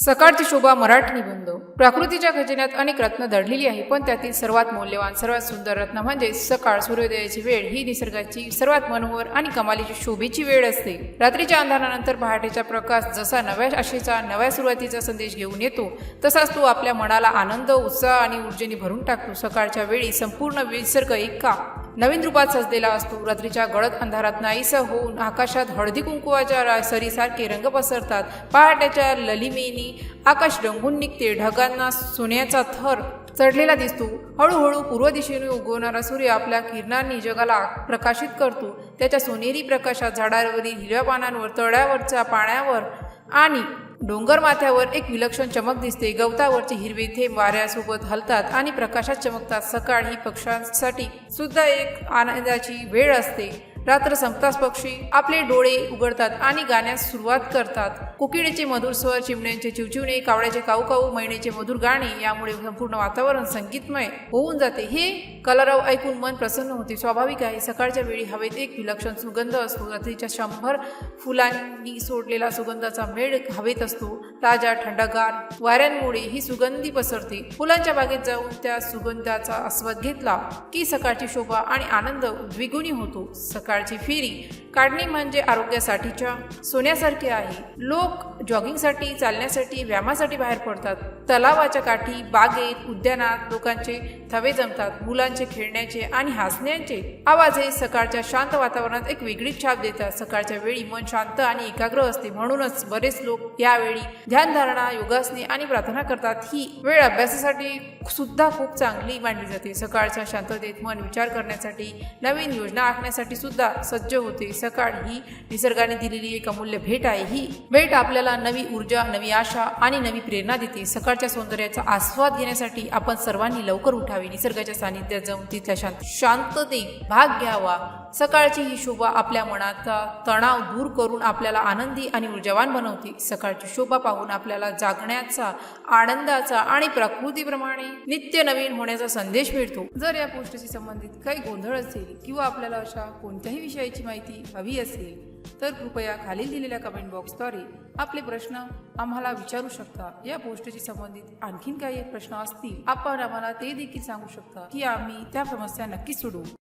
सकाळची शोभा मराठी निबंध. प्रकृतीच्या खजिन्यात अनेक रत्न दडलेली आहे, पण त्यातील सर्वात मौल्यवान सर्वात सुंदर रत्न म्हणजे सकाळ. सूर्योदयाची वेळ ही निसर्गाची सर्वात मनोहर आणि कमालीची शोभेची वेळ असते. रात्रीच्या अंधारानंतर पहाटेचा प्रकाश जसा नव्या आशेचा नव्या सुरुवातीचा संदेश घेऊन येतो, तसाच तो आपल्या मनाला आनंद, उत्साह आणि ऊर्जेने भरून टाकतो. सकाळच्या वेळी संपूर्ण निसर्ग एका नवीन रूपात सजलेला असतो. रात्रीच्या गडद अंधारात नाहीसा होऊन आकाशात हळदी कुंकुवाच्या सरीसारखे रंग पसरतात. पहाटेच्या ललिमेने आकाश रंगून निघते. ढगांना सोन्याचा थर चढलेला दिसतो. हळूहळू पूर्व दिशेने उगवणारा सूर्य आपल्या किरणांनी जगाला प्रकाशित करतो. त्याच्या सोनेरी प्रकाशात झाडावरील हिरव्या पानांवर, तळ्यावरच्या पाण्यावर आणि डोंगर माथ्यावर एक विलक्षण चमक दिसते. गवतावरचे हिरवे थेंब वाऱ्यासोबत हलतात आणि प्रकाशात चमकतात. सकाळ ही पक्ष्यांसाठी सुद्धा एक आनंदाची वेळ असते. रात्र संपताच पक्षी आपले डोळे उघडतात आणि गाण्यास सुरुवात करतात. कोकिळेचे मधुर स्वर, चिमण्यांचे चिवचिवणे, कावळ्याचे काऊकाऊ, मैनेचे मधुर गाणे यामुळे संपूर्ण वातावरण संगीतमय होऊन जाते. हे कलरव ऐकून मन प्रसन्न होते. स्वाभाविक आहे, सकाळच्या वेळी हवेत एक विलक्षण सुगंध असतो. रात्रीच्या 100 फुलांनी सोडलेला सुगंधाचा मेळ हवेत असतो. ताज्या थंडगार वाऱ्यांमुळे ही सुगंधी पसरते. फुलांच्या बागेत जाऊन त्या सुगंधाचा आस्वाद घेतला की सकाळची शोभा आणि आनंद द्विगुणी होतो. सकाळची फेरी काढणे म्हणजे आरोग्यासाठीच्या सोन्यासारखे आहे. लोक जॉगिंगसाठी, चालण्यासाठी, व्यायामासाठी बाहेर पडतात. तलावाच्या काठी, बागेत, उद्यानात लोकांचे थवे जमतात. मुलांचे खेळण्याचे आणि हसण्याचे आवाज हे सकाळच्या शांत वातावरणात एक वेगळीच छाप देतात. सकाळच्या वेळी मन शांत आणि एकाग्र असते. म्हणूनच बरेच लोक यावेळी ध्यानधारणा, योगासने आणि प्रार्थना करतात. ही वेळ अभ्यासासाठी सुद्धा खूप चांगली मानली जाते. सकाळच्या शांततेत मन विचार करण्यासाठी, नवीन योजना आखण्यासाठी सुद्धा सज्ज होते. सकाळ ही निसर्गाने दिलेली एक अमूल्य भेट आहे. ही भेट आपल्याला नवी ऊर्जा, नवी आशा आणि नवी प्रेरणा देते. सकाळच्या सौंदर्याचा आस्वाद घेण्यासाठी आपण सर्वांनी लवकर उठावे. निसर्गाच्या सानिध्यात जाऊन तिथल्या शांततेत भाग घ्यावा. सकाळची ही शोभा आपल्या मनाचा तणाव दूर करून आपल्याला आनंदी आणि ऊर्जावान बनवते. सकाळची शोभा पाहून आपल्याला जागण्याचा, आनंदाचा आणि प्रकृतीप्रमाणे नित्य नवीन होण्याचा संदेश मिळतो. जर या पोस्टशी संबंधित काही गोंधळ असेल किंवा आपल्याला अशा कोणत्याही विषयाची माहिती हवी असेल तर कृपया खालील दिलेल्या कमेंट बॉक्सद्वारे आपले प्रश्न आम्हाला विचारू शकता. या पोस्टशी संबंधित आणखीन काही प्रश्न असतील आपण आम्हाला ते देखील सांगू शकता की आम्ही त्या समस्या नक्कीच सोडवू.